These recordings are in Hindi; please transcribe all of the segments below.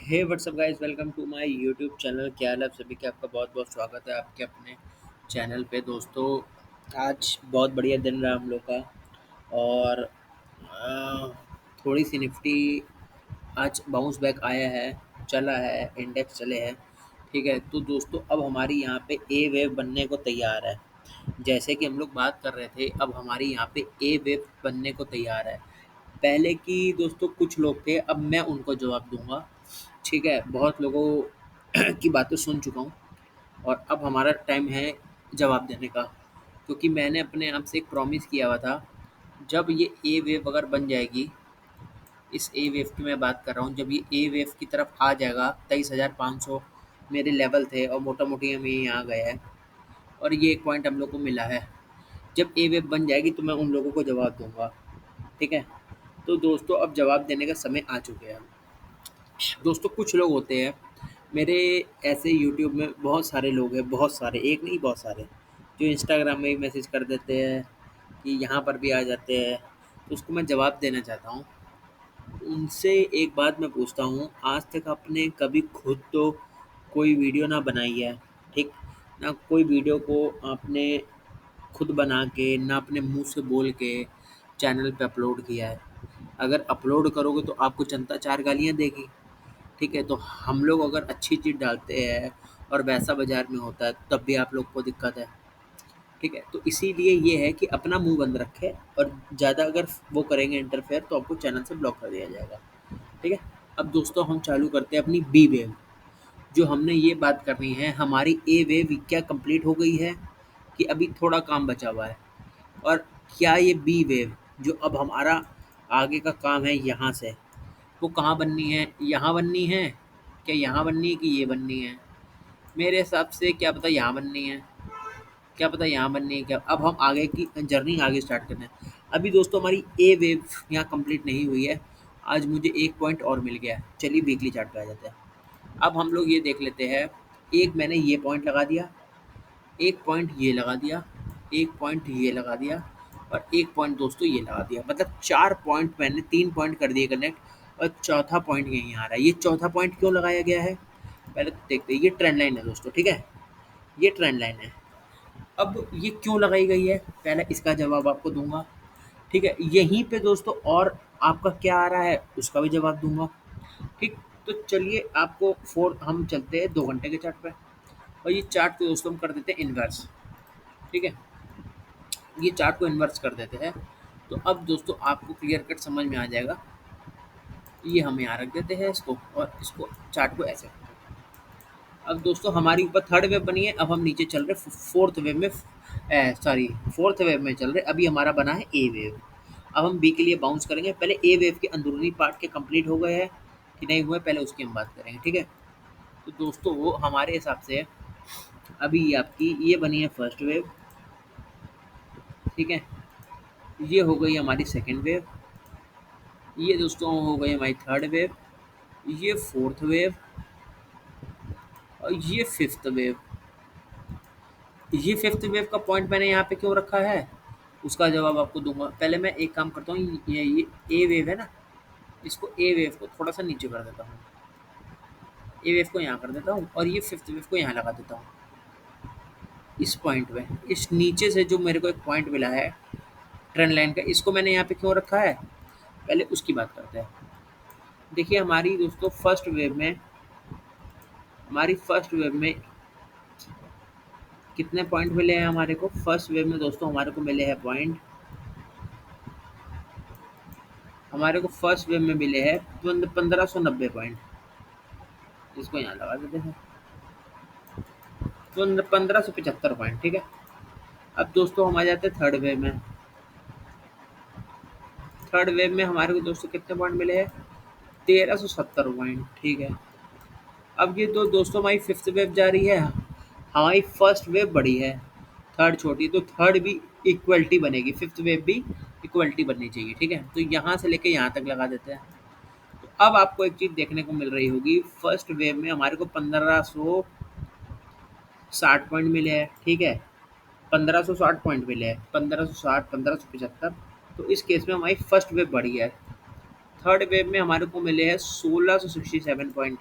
Hey what's up guys, welcome to my YouTube channel. क्या हाल है आप सभी का? आपका बहुत बहुत स्वागत है आपके अपने चैनल पे। दोस्तों, आज बहुत बढ़िया दिन रहा हम लोग का। और थोड़ी सी निफ्टी आज बाउंस बैक आया है, चला है, इंडेक्स चले हैं। ठीक है, तो दोस्तों अब हमारी यहाँ पे ए वेव बनने को तैयार है। जैसे कि हम लोग बात कर रहे थे, अब हमारी यहाँ पे ए वेव बनने को तैयार है। पहले की दोस्तों कुछ लोग थे, अब मैं उनको जवाब दूंगा। ठीक है, बहुत लोगों की बातें सुन चुका हूँ और अब हमारा टाइम है जवाब देने का। क्योंकि मैंने अपने आप से एक प्रॉमिस किया हुआ था, जब ये ए वेव अगर बन जाएगी, इस ए वेव की मैं बात कर रहा हूँ, जब ये ए वेव की तरफ आ जाएगा 23,500 मेरे लेवल थे और मोटा मोटी हम ये यहाँ गए हैं और ये एक पॉइंट हम लोग को मिला है। जब ए वेव बन जाएगी तो मैं उन लोगों को जवाब दूंगा। ठीक है, तो दोस्तों अब जवाब देने का समय आ चुके हैं। दोस्तों कुछ लोग होते हैं मेरे ऐसे यूट्यूब में, बहुत सारे लोग हैं, बहुत सारे, एक नहीं बहुत सारे, जो इंस्टाग्राम में भी मैसेज कर देते हैं कि यहाँ पर भी आ जाते हैं। तो उसको मैं जवाब देना चाहता हूँ। उनसे एक बात मैं पूछता हूँ, आज तक आपने कभी खुद तो कोई वीडियो ना बनाई है? ठीक ना, कोई वीडियो को आपने खुद बना के ना अपने मुंह से बोल के चैनल पे अपलोड किया है? अगर अपलोड करोगे तो आपको जनता चार गालियाँ देगी। ठीक है, तो हम लोग अगर अच्छी चीज़ डालते हैं और वैसा बाज़ार में होता है तब भी आप लोग को दिक्कत है। ठीक है, तो इसीलिए ये है कि अपना मुँह बंद रखें, और ज़्यादा अगर वो करेंगे इंटरफेयर तो आपको चैनल से ब्लॉक कर दिया जाएगा। ठीक है, अब दोस्तों हम चालू करते हैं अपनी बी वेव। जो हमने ये बात करनी है, हमारी ए वेव क्या कंप्लीट हो गई है कि अभी थोड़ा काम बचा हुआ है? और क्या ये बी वेव जो अब हमारा आगे का काम है यहाँ से, वो कहाँ बननी है? यहाँ बननी है? क्या यहाँ बननी है कि ये बननी है? मेरे हिसाब से क्या पता यहाँ बननी है, क्या पता यहाँ बननी है। क्या अब हम आगे की जर्नी आगे स्टार्ट करना है। अभी दोस्तों हमारी ए वेव यहाँ कंप्लीट नहीं हुई है। आज मुझे एक पॉइंट और मिल गया है। चलिए वीकली चार्ट पे आ जाते हैं। अब हम लोग ये देख लेते हैं, एक मैंने ये पॉइंट लगा दिया, एक पॉइंट ये लगा दिया, एक पॉइंट ये लगा दिया और एक पॉइंट दोस्तों ये लगा दिया। मतलब 4 पॉइंट, मैंने 3 पॉइंट कर दिए कनेक्ट और चौथा पॉइंट यहीं आ रहा है। ये चौथा पॉइंट क्यों लगाया गया है, पहले तो देखते हैं। ये ट्रेंड लाइन है दोस्तों, ठीक है? ये ट्रेंड लाइन है। अब ये क्यों लगाई गई है, पहले इसका जवाब आपको दूँगा। ठीक है, यहीं पे दोस्तों और आपका क्या आ रहा है उसका भी जवाब दूँगा। ठीक, तो चलिए आपको हम चलते हैं 2 घंटे के चार्ट पे और ये चार्ट को दोस्तों हम कर देते हैं इन्वर्स। ठीक है, ये चार्ट को इन्वर्स कर देते हैं। तो अब दोस्तों आपको क्लियर कट समझ में आ जाएगा। ये हम यहाँ रख देते हैं इसको और इसको चार्ट को ऐसे। अब दोस्तों हमारी ऊपर थर्ड वेव बनी है, अब हम नीचे चल रहे फोर्थ वेव में, सॉरी फोर्थ वेव में चल रहे। अभी हमारा बना है ए वेव। अब हम बी के लिए बाउंस करेंगे। पहले ए वेव के अंदरूनी पार्ट के कंप्लीट हो गए हैं कि नहीं हुए, पहले उसकी हम बात करेंगे। ठीक है, तो दोस्तों वो हमारे हिसाब से अभी आपकी ये बनी है फर्स्ट वेव। ठीक है, ये हो गई हमारी सेकेंड वेव, ये दोस्तों हो गई हमारी थर्ड वेव, ये फोर्थ वेव और ये फिफ्थ वेव। ये फिफ्थ वेव का पॉइंट मैंने यहाँ पे क्यों रखा है उसका जवाब आपको दूंगा। पहले मैं एक काम करता हूँ, ये ए वेव है ना, इसको ए वेव को थोड़ा सा नीचे कर देता हूँ, ए वेव को यहाँ कर देता हूँ और ये फिफ्थ वेव को यहाँ लगा देता हूँ। इस पॉइंट पे, इस नीचे से जो मेरे को एक पॉइंट मिला है ट्रेंड लाइन का, इसको मैंने यहाँ पे क्यों रखा है, पहले उसकी बात करते हैं। देखिए हमारी दोस्तों फर्स्ट वेव में, हमारी फर्स्ट वेव में कितने पॉइंट मिले हैं हमारे को? फर्स्ट वेव में दोस्तों हमारे को मिले हैं पॉइंट, हमारे को फर्स्ट वेव में मिले हैं 1590 पॉइंट। इसको यहाँ लगा देते हैं, तो 1575 पॉइंट। ठीक है, अब दोस्तों हम आ जाते हैं थर्ड वेव में। थर्ड वेव में हमारे को दोस्तों कितने पॉइंट मिले हैं? 1370 पॉइंट। ठीक है, अब ये तो दोस्तों हमारी फिफ्थ वेव जा रही है, हमारी फर्स्ट वेव बड़ी है, थर्ड छोटी, तो थर्ड भी इक्वलिटी बनेगी, फिफ्थ वेव भी इक्वलिटी बननी चाहिए। ठीक है, तो यहाँ से लेके यहाँ तक लगा देते हैं। तो अब आपको एक चीज़ देखने को मिल रही होगी, फर्स्ट वेव में हमारे को 1560 पॉइंट मिले हैं। ठीक है, 1560 पॉइंट मिले हैं, 1560, 1575। तो इस केस में हमारी फर्स्ट वेव बढ़ी है। थर्ड वेव में हमारे को मिले हैं 1667 पॉइंट।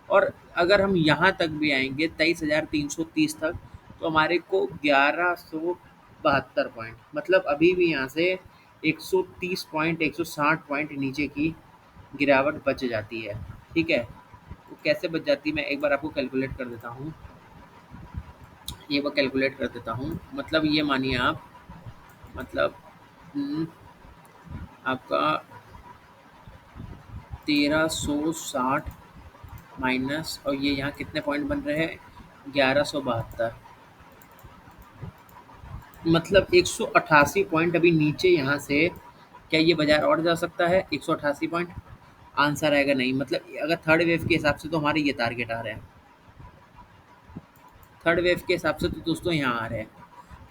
और अगर हम यहाँ तक भी आएंगे 23,330 तक, तो हमारे को 1172 पॉइंट, मतलब अभी भी यहाँ से 130 पॉइंट 160 पॉइंट नीचे की गिरावट बच जाती है। ठीक है, तो कैसे बच जाती है मैं एक बार आपको कैलकुलेट कर देता हूँ। ये वो कैलकुलेट कर देता हूँ, मतलब ये मानिए आप, मतलब हम्म, आपका 1360 माइनस, और ये यहाँ कितने पॉइंट बन रहे हैं, 1172, मतलब 188 पॉइंट अभी नीचे यहाँ से। क्या ये बाजार और जा सकता है 188 पॉइंट? आंसर आएगा नहीं। मतलब अगर थर्ड वेव के हिसाब से तो हमारे ये टारगेट आ रहे हैं, थर्ड वेव के हिसाब से तो दोस्तों यहाँ आ रहे हैं,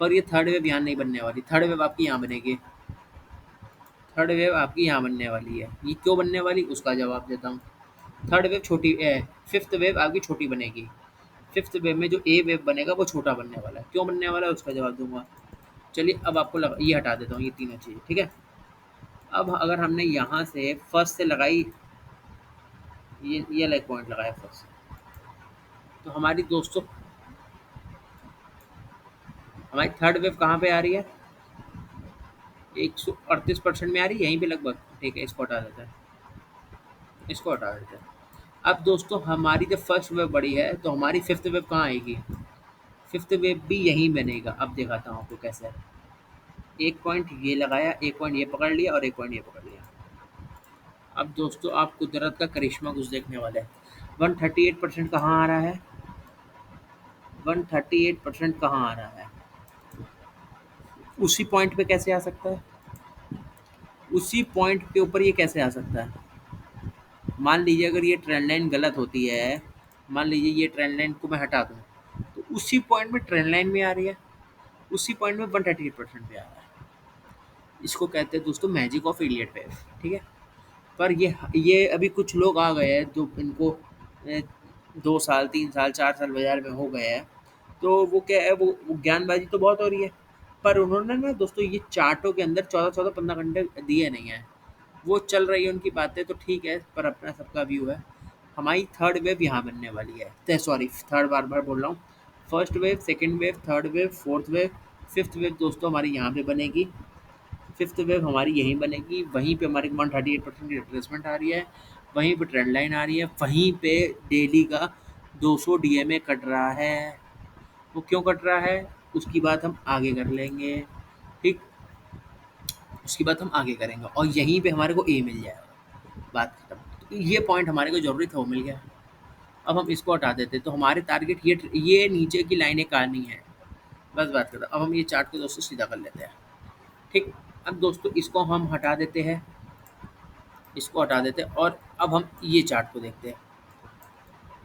पर ये थर्ड वेव यहाँ नहीं बनने वाली। थर्ड वेव आपकी यहाँ बनेगी, थर्ड वेव आपकी यहाँ बनने वाली है। ये क्यों बनने वाली, उसका जवाब देता हूँ। थर्ड वेव छोटी फिफ्थ वेव आपकी छोटी बनेगी। फिफ्थ वेव में जो ए वेव बनेगा वो छोटा बनने वाला है। क्यों बनने वाला है उसका जवाब दूंगा। चलिए अब आपको ये हटा देता हूँ, ये तीनों चीज़ें, ठीक है। अब अगर हमने यहाँ से फर्स्ट से लगाई, ये लाइक पॉइंट लगाया फर्स्ट से, तो हमारी दोस्तों हमारी थर्ड वेव कहाँ पे आ रही है, 138% में आ रही है, यहीं पे लगभग। ठीक है, इसको हटा देते हैं, इसको हटा देते हैं। अब दोस्तों हमारी जब फर्स्ट वेव बढ़ी है, तो हमारी फिफ्थ वेव कहाँ आएगी, फिफ्थ वेव भी यहीं बनेगा। अब दिखाता हूँ आपको कैसे। एक पॉइंट ये लगाया, एक पॉइंट ये पकड़ लिया और एक पॉइंट ये पकड़ लिया। अब दोस्तों आप कुदरत का करिश्मा कुछ देखने वाले हैं। 138% कहाँ आ रहा है, 138% कहाँ आ रहा है, उसी पॉइंट पे कैसे आ सकता है, उसी पॉइंट के ऊपर ये कैसे आ सकता है। मान लीजिए अगर ये ट्रेंड लाइन गलत होती है, मान लीजिए ये ट्रेंड लाइन को मैं हटा दूँ, तो उसी पॉइंट में ट्रेंड लाइन में आ रही है, उसी पॉइंट में 138% पे आ रहा है। इसको कहते हैं दोस्तों मैजिक ऑफ इलियट वेव। ठीक है, पर ये अभी कुछ लोग आ गए हैं जो इनको 2 साल 3 साल 4 साल बाजार में हो गए हैं, तो वो क्या है, वो ज्ञानबाजी तो बहुत हो रही है, पर उन्होंने ना दोस्तों ये चार्टों के अंदर 14-14 15 घंटे दिए नहीं है। वो चल रही है उनकी बातें तो ठीक है, पर अपना सबका व्यू है। हमारी थर्ड वेव यहाँ बनने वाली है, सॉरी थर्ड, बार बार बोल रहा हूँ। First wave, second wave, third wave, fourth wave, fifth wave दोस्तों हमारी यहाँ पे बनेगी। फिफ्थ वेव हमारी यहीं बनेगी, वहीं पे हमारी 138% की रिट्रेसमेंट आ रही है, वहीं पे ट्रेंड लाइन आ रही है, वहीं पे डेली का 200 डीएमए कट रहा है। वो क्यों कट रहा है उसकी बात हम आगे कर लेंगे, ठीक, उसकी बात हम आगे करेंगे। और यहीं पे हमारे को ए मिल जाएगा, बात खत्म। तो ये पॉइंट हमारे को जरूरी था, वो मिल गया। अब हम इसको हटा देते तो हमारे टारगेट ये नीचे की लाइनें काटनी है, बस बात करते। अब हम ये चार्ट को दोस्तों सीधा कर लेते हैं, ठीक। अब दोस्तों इसको हम हटा देते हैं, इसको हटा देते हैं, और अब हम ये चार्ट को देखते हैं।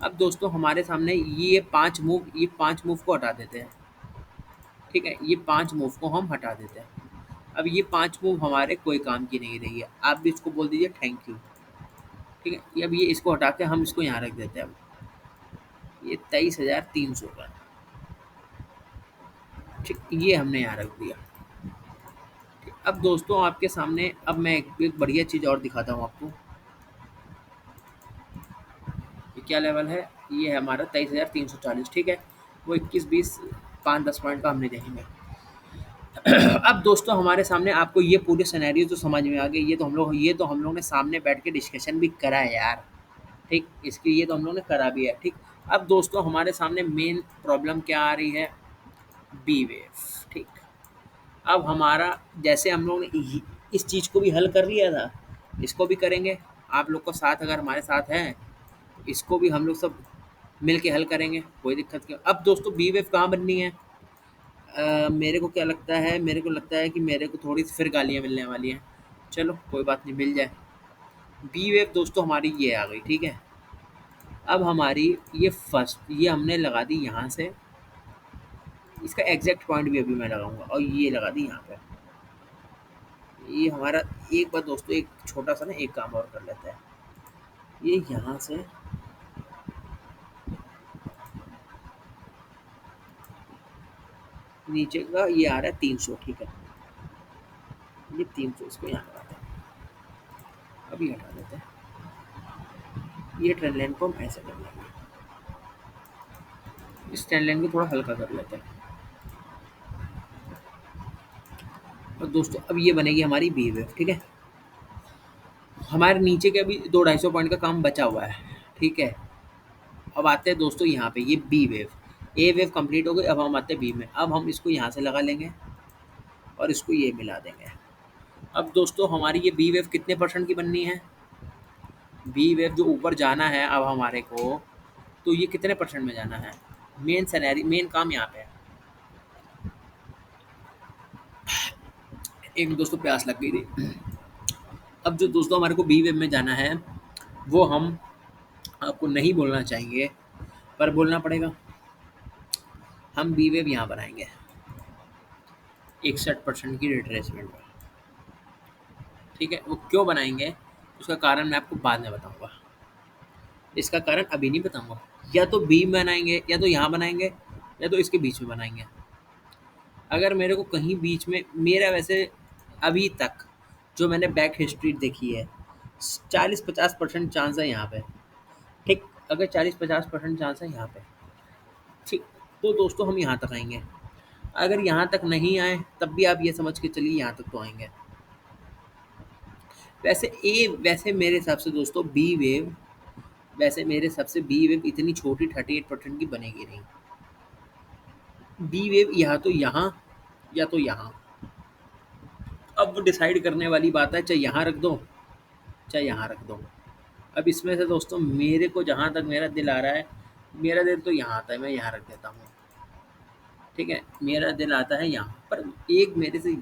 अब दोस्तों हमारे सामने ये पांच मूव को हटा देते हैं, ठीक है, ये पांच मूव को हम हटा देते हैं। अब ये पांच मूव हमारे कोई काम की नहीं रही है, आप भी इसको बोल दीजिए थैंक यू। ठीक है, अब ये इसको हटा के हम इसको यहाँ रख देते हैं। अब ये 23,300 का, ठीक, ये हमने यहाँ रख दिया। ठीक, अब दोस्तों आपके सामने अब मैं एक बढ़िया चीज़ और दिखाता हूँ आपको। ये क्या लेवल है, ये है हमारा 23,340। ठीक है, वो 21 20 5 10 पॉइंट का हमने देखेंगे। अब दोस्तों हमारे सामने आपको ये पूरे सिनेरियो तो समझ में आ गए। ये तो हम लोग ने सामने बैठ के डिस्कशन भी करा है यार, ठीक, इसकी ये तो हम लोग ने करा भी है, ठीक। अब दोस्तों हमारे सामने मेन प्रॉब्लम क्या आ रही है, बी वेव, ठीक। अब हमारा जैसे हम लोग ने इस चीज़ को भी हल कर लिया था, इसको भी करेंगे। आप लोग को साथ अगर हमारे साथ हैं, इसको भी हम लोग सब मिल के हल करेंगे, कोई दिक्कत क्यों। अब दोस्तों बी वेव कहाँ बननी है, मेरे को क्या लगता है, मेरे को लगता है कि मेरे को थोड़ी सी फिर गालियाँ मिलने वाली हैं। चलो कोई बात नहीं, मिल जाए। बी वेव दोस्तों हमारी ये आ गई, ठीक है। अब हमारी ये फर्स्ट, ये हमने लगा दी यहाँ से, इसका एग्जैक्ट पॉइंट भी अभी मैं लगाऊंगा, और ये लगा दी यहाँ पे। ये हमारा एक बार दोस्तों एक छोटा सा ना एक काम और कर लेते हैं। ये यहाँ से नीचे का ये आ रहा है 300, ठीक है, ये 300 इसको यहाँ लगाते हैं। अभी हटा देते हैं। ये ट्रेंड लाइन को हम ऐसे कर लेंगे, इस ट्रेंड लाइन को थोड़ा हल्का कर लेते हैं। और दोस्तों अब ये बनेगी हमारी बी वेव, ठीक है। हमारे नीचे के अभी 200-250 पॉइंट का काम बचा हुआ है, ठीक है। अब आते हैं दोस्तों यहाँ पे, ये बी वेव, ए वेव कंप्लीट हो गई। अब हम आते हैं बी में, अब हम इसको यहाँ से लगा लेंगे और इसको ये मिला देंगे। अब दोस्तों हमारी ये बी वेव कितने परसेंट की बननी है, बी वेव जो ऊपर जाना है अब हमारे को, तो ये कितने परसेंट में जाना है। मेन सैलरी, मेन काम यहाँ पे है। एक दोस्तों प्यास लग गई थी। अब जो दोस्तों हमारे को बी वेव में जाना है, वो हम आपको नहीं बोलना चाहेंगे पर बोलना पड़ेगा। हम बी वेव यहाँ बनाएंगे 61% की रिट्रेसमेंट पर, ठीक है। वो क्यों बनाएंगे उसका कारण मैं आपको बाद में बताऊंगा, इसका कारण अभी नहीं बताऊंगा। या तो बी में बनाएंगे, या तो यहाँ बनाएंगे, या तो इसके बीच में बनाएंगे। अगर मेरे को कहीं बीच में, मेरा वैसे अभी तक जो मैंने बैक हिस्ट्री देखी है, 40-50% चांस है यहाँ पे, ठीक। अगर 40-50% चांस है यहाँ पे, ठीक। तो दोस्तों हम यहाँ तक आएंगे। अगर यहाँ तक नहीं आए तब भी आप ये समझ के चलिए यहाँ तक तो आएंगे। वैसे मेरे हिसाब से दोस्तों बी वेव, वैसे मेरे हिसाब से बी वेव इतनी छोटी 38% की बनेगी नहीं। बी वेव या तो यहाँ या तो यहाँ। अब वो डिसाइड करने वाली बात है, चाहे यहाँ रख दो चाहे यहाँ रख दो। अब इसमें से दोस्तों मेरे को जहाँ तक मेरा दिल आ रहा है, मेरा दिल तो यहाँ आता है, मैं यहाँ रख देता हूँ, ठीक है। मेरा दिल आता है यहाँ पर, एक मेरे से,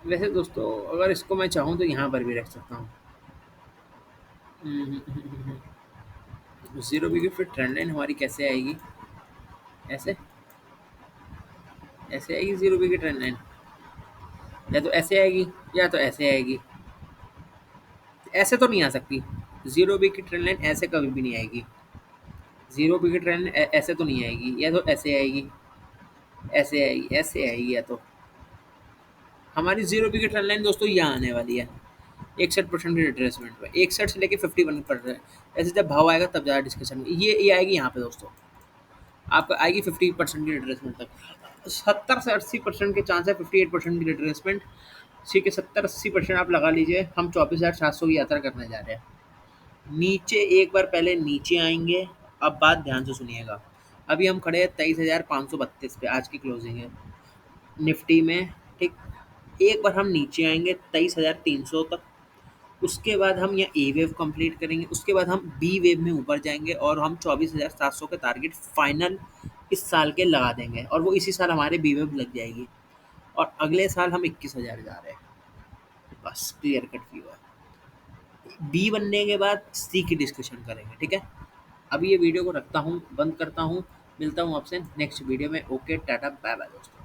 वैसे दोस्तों अगर इसको मैं चाहूँ तो यहाँ पर भी रख सकता हूँ। जीरो बी की फिर ट्रेंड लाइन हमारी कैसे आएगी, ऐसे ऐसे आएगी जीरो बी की ट्रेंड लाइन, या तो ऐसे आएगी या तो ऐसे आएगी। ऐसे तो नहीं आ सकती जीरो बी की ट्रेंड लाइन, ऐसे कभी भी नहीं आएगी। जीरो बी की ट्रेंड ऐसे तो नहीं आएगी, या तो ऐसे आएगी, ऐसे आएगी, ऐसे आएगी, या तो हमारी जीरो बी की ट्रेंड लाइन दोस्तों यहाँ आने वाली है 61% की रिट्रेसमेंट पे, 61 से लेके 51%। ऐसे जब भाव आएगा तब ज़्यादा डिस्कशन, ये आएगी यहाँ पे दोस्तों, आपका आएगी 50% की रिट्रेसमेंट तक। 70 से 80% के चांस है 58% की रिट्रेसमेंट, ठीक है। 70-80% आप लगा लीजिए। हम 24,700 की यात्रा करने जा रहे हैं। नीचे एक बार पहले नीचे आएंगे। अब बात ध्यान से सुनिएगा, अभी हम खड़े हैं 23,532 पे, आज की क्लोजिंग है निफ्टी में, ठीक। एक बार हम नीचे आएंगे 23,300 तक, उसके बाद हम यहाँ ए वेव कंप्लीट करेंगे, उसके बाद हम बी वेव में ऊपर जाएंगे और हम 24,700 के टारगेट फाइनल इस साल के लगा देंगे, और वो इसी साल हमारे बी वेव लग जाएगी, और अगले साल हम 21,000 जा रहे हैं। बस क्लियर कट व्यू है। बी बनने के बाद सी की डिस्कशन करेंगे, ठीक है। अभी ये वीडियो को रखता हूँ, बंद करता हूँ, मिलता हूँ आपसे नेक्स्ट वीडियो में। ओके, टाटा, बाय बाय दोस्तों।